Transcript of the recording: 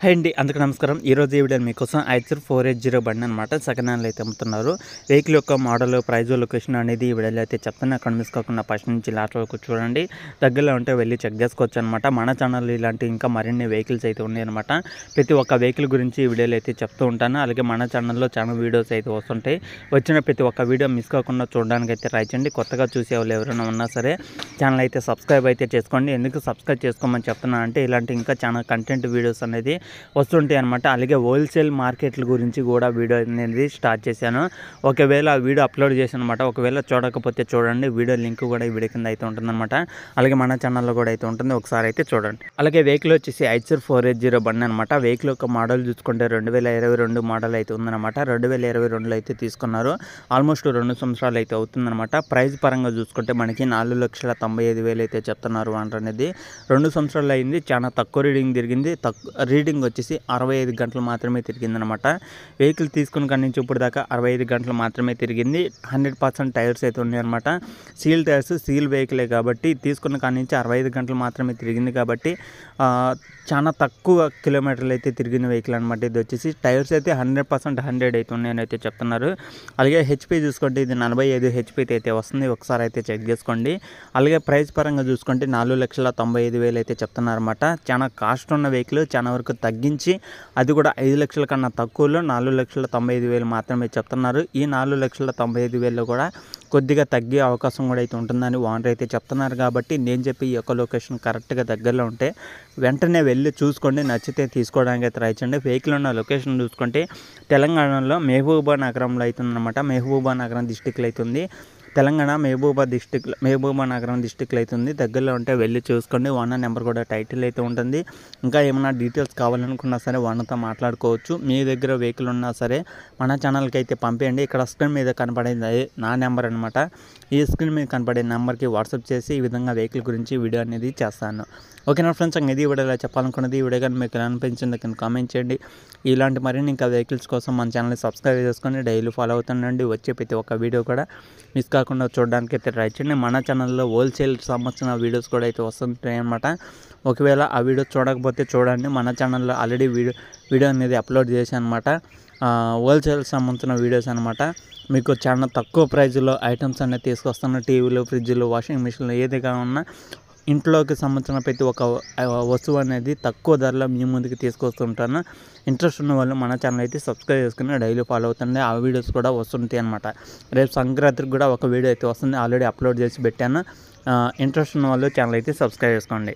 Hi అండి, అందరికీ నమస్కారం. ఈరోజు ఈ వీడియో మీకోసం ఐచర్ 480 బండి అనమాట సెకండ్ హ్యాండ్లో అయితే అమ్ముతున్నారు. వెహికల్ యొక్క మోడల్, ప్రైజ్, లొకేషన్ అనేది ఈ వీడియోలో అయితే చెప్తాను. అక్కడ మిస్ కాకుండా ఫస్ట్ నుంచి లాస్ట్ వరకు చూడండి. దగ్గరలో ఉంటే వెళ్ళి చెక్ చేసుకోవచ్చు అనమాట. మన ఛానల్ ఇలాంటి ఇంకా మరిన్ని వెహికల్స్ అయితే ఉన్నాయి అనమాట. ప్రతి ఒక్క వెహికల్ గురించి ఈ వీడియోలో అయితే చెప్తూ ఉంటాను. అలాగే మన ఛానల్లో చాలా వీడియోస్ అయితే వస్తుంటాయి. వచ్చిన ప్రతి ఒక్క వీడియో మిస్ కాకుండా చూడడానికి అయితే ట్రై చేయండి. కొత్తగా చూసే వాళ్ళు ఎవరైనా ఉన్నా సరే ఛానల్ అయితే సబ్స్క్రైబ్ అయితే చేసుకోండి. ఎందుకు సబ్స్క్రైబ్ చేసుకోమని చెప్తున్నా అంటే ఇలాంటి ఇంకా చాలా కంటెంట్ వీడియోస్ అనేది వస్తుంటాయి అనమాట. అలాగే హోల్సేల్ మార్కెట్ల గురించి కూడా వీడియో అనేది స్టార్ట్ చేశాను. ఒకవేళ ఆ వీడియో అప్లోడ్ చేశాను అనమాట. ఒకవేళ చూడకపోతే చూడండి, వీడియో లింక్ కూడా ఈ వీడియో కింద అయితే ఉంటుందన్నమాట. అలాగే మన ఛానల్లో కూడా అయితే ఉంటుంది, ఒకసారి అయితే చూడండి. అలాగే వెహికల్ వచ్చేసి ఐచర్ 480 బండి అనమాట. వెహికల్ యొక్క మోడల్ చూసుకుంటే 2022 మోడల్ అయితే ఉందన్నమాట. 2022లో అయితే తీసుకున్నారు. ఆల్మోస్ట్ 2 సంవత్సరాలు అయితే అవుతుందన్నమాట. ప్రైస్ పరంగా చూసుకుంటే మనకి 4,95,000 అయితే చెప్తున్నారు వాంటర్ అనేది. 2 సంవత్సరాలు అయింది. చాలా తక్కువ రీడింగ్ తిరిగింది. రీడింగ్ వచ్చేసి 65 గంటలు మాత్రమే తిరిగిందనమాట. వెహికల్ తీసుకున్న కాడి నుంచి ఇప్పుడు దాకా 65 గంటలు మాత్రమే తిరిగింది. 100% టైర్స్ అయితే ఉన్నాయన్నమాట. సీల్ టైర్స్, సీల్ వెహికలే కాబట్టి తీసుకున్న కాడి నుంచి 65 గంటలు మాత్రమే తిరిగింది కాబట్టి చాలా తక్కువ కిలోమీటర్లు అయితే తిరిగిన వెహికల్ అనమాట. ఇది వచ్చేసి టైర్స్ అయితే 100% 100 అయితే ఉన్నాయని అయితే చెప్తున్నారు. అలాగే హెచ్పి చూసుకుంటే ఇది 45 హెచ్పి అయితే వస్తుంది, ఒకసారి అయితే చెక్ చేసుకోండి. అలాగే ప్రైస్ పరంగా చూసుకుంటే 4,95,000 అయితే చెప్తున్నారు అనమాట. చాలా కాస్ట్ ఉన్న వెహికల్ చాలా వరకు తగ్గించి అది కూడా 5 లక్షల కన్నా తక్కువలో 4,95,000 మాత్రమే చెప్తున్నారు. ఈ 4,95,000 కూడా కొద్దిగా తగ్గే అవకాశం కూడా అయితే ఉంటుందని ఓనర్ అయితే చెప్తున్నారు. కాబట్టి నేను చెప్పి ఈ యొక్క లొకేషన్ కరెక్ట్గా దగ్గరలో ఉంటే వెంటనే వెళ్ళి చూసుకోండి, నచ్చితే తీసుకోవడానికి అయితే ట్రై చేయండి. వెహికల్ ఉన్న లొకేషన్ చూసుకుంటే తెలంగాణలో మహబూబా నగరంలో అవుతుందన్నమాట. మహబూబా నగరం డిస్టిక్లో అవుతుంది. తెలంగాణ మహబూబా నగరం డిస్టిక్లో అవుతుంది. దగ్గరలో ఉంటే వెళ్ళి చూసుకోండి. ఓనర్ నెంబర్ కూడా టైటిల్ అయితే ఉంటుంది. ఇంకా ఏమైనా డీటెయిల్స్ కావాలనుకున్నా సరే ఓనర్తో మాట్లాడుకోవచ్చు. మీ దగ్గర వెహికల్ ఉన్నా సరే మన ఛానల్కి అయితే పంపించండి. ఇక్కడ స్క్రీన్ మీద కనపడేది నా నెంబర్ అనమాట. ఈ స్క్రీన్ మీద కనపడే నెంబర్కి వాట్సాప్ చేసి ఈ విధంగా వెహికల్ గురించి వీడియో అనేది చేస్తాను. ఓకేనా ఫ్రెండ్స్, ఇది వీడియోలో చెప్పాలనుకున్నది. ఈ వీడియో కానీ మీకు అనిపించింది కింద కామెంట్ చేయండి. ఇలాంటి మరిన్ని ఇంకా వెహికల్స్ కోసం మన ఛానల్ని సబ్స్క్రైబ్ చేసుకొని డైలీ ఫాలో అవుతుండండి. వచ్చే ప్రతి ఒక్క వీడియో కూడా మిస్ కాకుండా చూడడానికి అయితే ట్రై చేయండి. మన ఛానల్లో హోల్సేల్ సంబంధించిన వీడియోస్ కూడా అయితే వస్తుంటాయి అన్నమాట. ఒకవేళ ఆ వీడియో చూడకపోతే చూడండి, మన ఛానల్లో ఆల్రెడీ వీడియో అనేది అప్లోడ్ చేశాను అనమాట. హోల్సేల్ సంబంధించిన వీడియోస్ అనమాట. మీకు చాలా తక్కువ ప్రైజ్లో ఐటమ్స్ అనేది తీసుకొస్తాను. టీవీలు, ఫ్రిడ్జ్లు, వాషింగ్ మిషన్లు ఏది కావాలన్నా ఇంట్లోకి సంబంధించిన ప్రతి ఒక్క వస్తువు అనేది తక్కువ ధరలో మీ ముందుకు తీసుకొస్తుంటాను. ఇంట్రెస్ట్ ఉన్న వాళ్ళు మన ఛానల్ అయితే సబ్స్క్రైబ్ చేసుకుని డైలీ ఫాలో అవుతుంది. ఆ వీడియోస్ కూడా వస్తుంటాయి అనమాట. రేపు సంక్రాంతికి కూడా ఒక వీడియో అయితే వస్తుంది, ఆల్రెడీ అప్లోడ్ చేసి పెట్టాను. ఇంట్రెస్ట్ ఉన్న వాళ్ళు ఛానల్ అయితే సబ్స్క్రైబ్ చేసుకోండి.